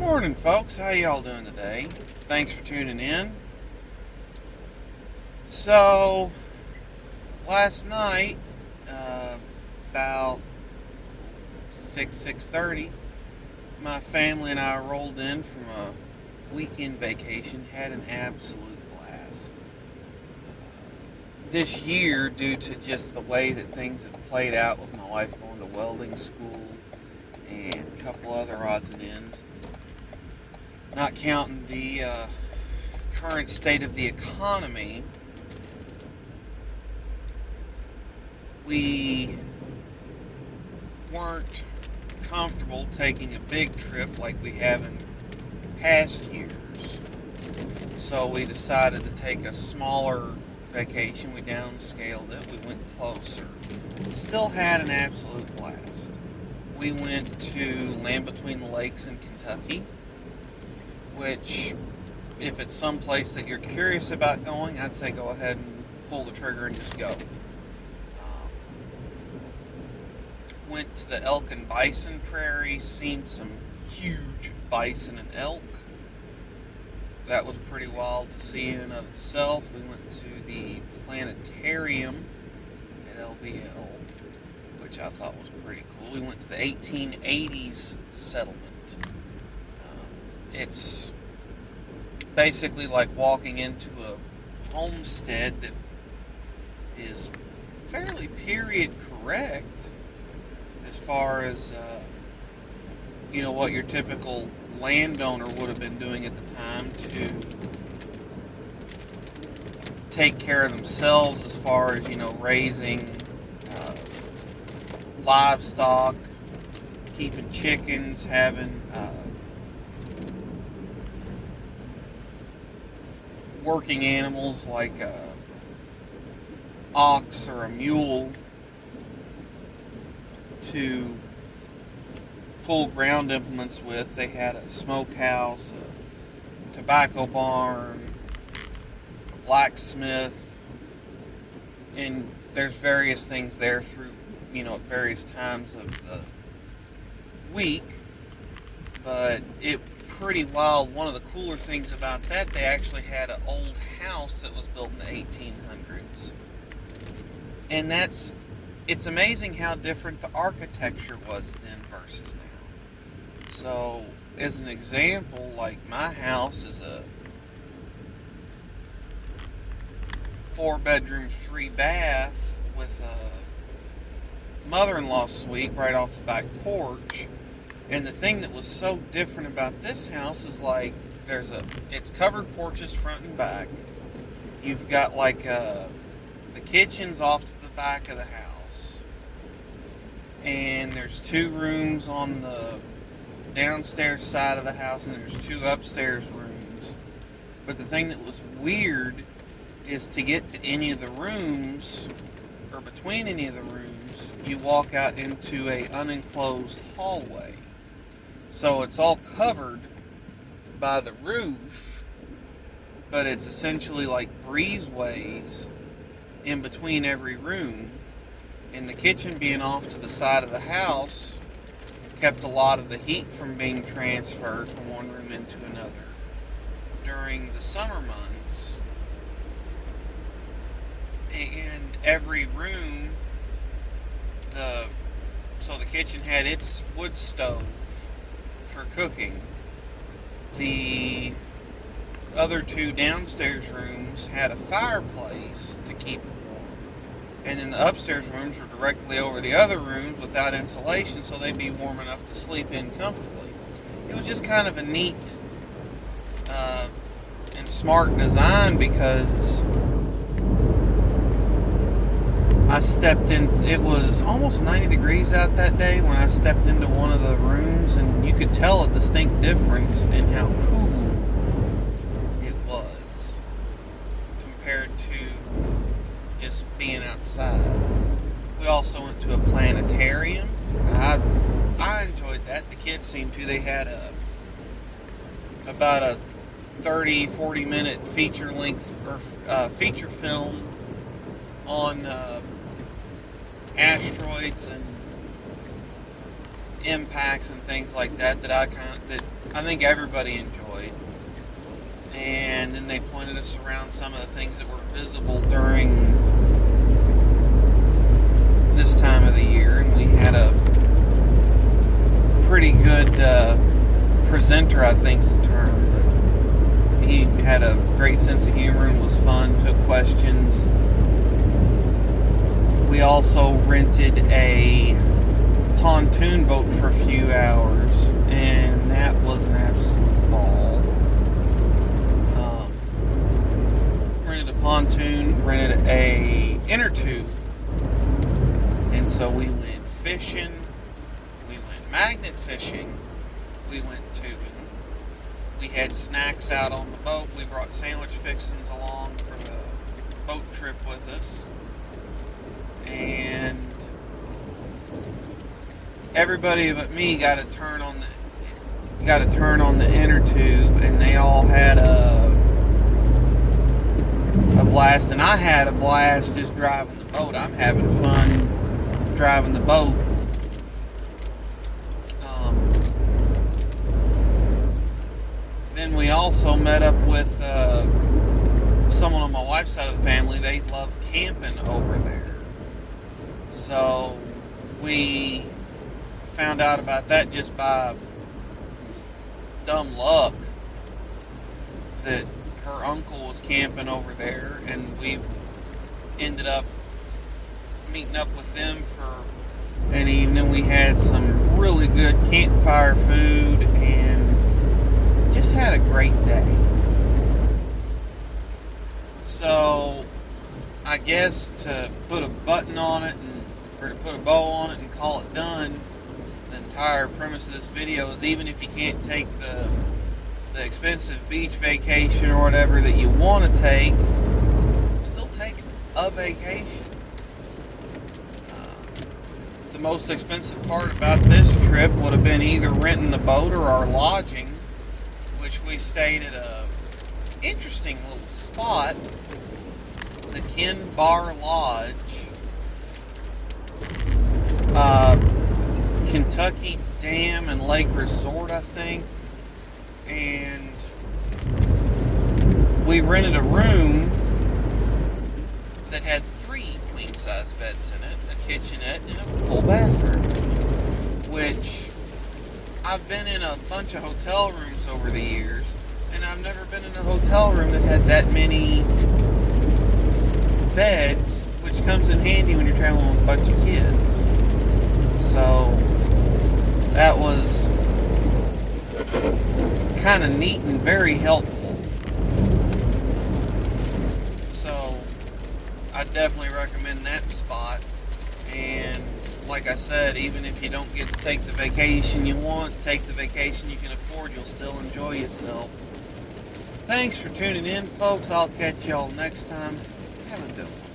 Morning, folks. How y'all doing today? Thanks for tuning in. So, last night, about 6:30, my family and I rolled in from a weekend vacation. Had an absolute blast. This year, due to just the way that things have played out with my wife going to welding school and a couple other odds and ends, not counting the current state of the economy, we weren't comfortable taking a big trip like we have in past years. So we decided to take a smaller vacation. We downscaled it. We went closer. Still had an absolute blast. We went to Land Between the Lakes in Kentucky, which, if it's someplace that you're curious about going, I'd say go ahead and pull the trigger and just go. Went to the elk and bison prairie, seen some huge bison and elk. That was pretty wild to see in and of itself. We went to the planetarium at LBL, which I thought was pretty cool. We went to the 1880s settlement. It's basically like walking into a homestead that is fairly period correct as far as what your typical landowner would have been doing at the time to take care of themselves, as far as raising livestock, keeping chickens, having working animals like a ox or a mule to pull ground implements with. They had a smokehouse, a tobacco barn, a blacksmith, and there's various things there through, at various times of the week. But it pretty wild. One of the cooler things about that, they actually had an old house that was built in the 1800s. And it's amazing how different the architecture was then versus now. So, as an example, like my house is a 4-bedroom, 3-bath with a mother-in-law suite right off the back porch. And the thing that was so different about this house is like it's covered porches front and back. You've got like the kitchen's off to the back of the house, and there's 2 rooms on the downstairs side of the house, and there's 2 upstairs rooms. But the thing that was weird is to get to any of the rooms, or between any of the rooms, you walk out into a unenclosed hallway. So it's all covered by the roof, but it's essentially like breezeways in between every room. And the kitchen being off to the side of the house kept a lot of the heat from being transferred from one room into another. During the summer months, and every room, so the kitchen had its wood stove for cooking. The other 2 downstairs rooms had a fireplace to keep it warm. And then the upstairs rooms were directly over the other rooms without insulation, so they'd be warm enough to sleep in comfortably. It was just kind of a neat and smart design, because it was almost 90 degrees out that day when I stepped into one of the rooms, and you could tell a distinct difference in how cool it was compared to just being outside. We also went to a planetarium. I enjoyed that. The kids seemed to. They had about a 30-40 minute feature feature film on asteroids and impacts and things like that I think everybody enjoyed. And then they pointed us around some of the things that were visible during this time of the year, and we had a pretty good presenter, I think's the term. He had a great sense of humor and was fun, took questions. We also rented a pontoon boat for a few hours, and that was an absolute ball. Rented a pontoon, rented a inner tube, and so we went fishing, we went magnet fishing, we went tubing. We had snacks out on the boat. We brought sandwich fixings along for the boat trip with us. And everybody but me got a turn on the inner tube, and they all had a blast, and I had a blast just driving the boat. I'm having fun driving the boat. Then we also met up with someone on my wife's side of the family. They love camping over there. So we found out about that just by dumb luck, that her uncle was camping over there, and we ended up meeting up with them for an evening. We had some really good campfire food and just had a great day. So I guess to put a button on it, or to put a bow on it and call it done, the entire premise of this video is, even if you can't take the expensive beach vacation or whatever that you want to take, still take a vacation. The most expensive part about this trip would have been either renting the boat or our lodging, which we stayed at a interesting little spot, the Ken Bar Lodge, Kentucky Dam and Lake Resort, I think. And we rented a room that had 3 queen-size beds in it, a kitchenette, and a full bathroom. Which, I've been in a bunch of hotel rooms over the years, and I've never been in a hotel room that had that many beds, which comes in handy when you're traveling with a bunch of kids. So that was kind of neat and very helpful. So I definitely recommend that spot. And like I said, even if you don't get to take the vacation you want, take the vacation you can afford, you'll still enjoy yourself. Thanks for tuning in, folks. I'll catch y'all next time. Have a good one.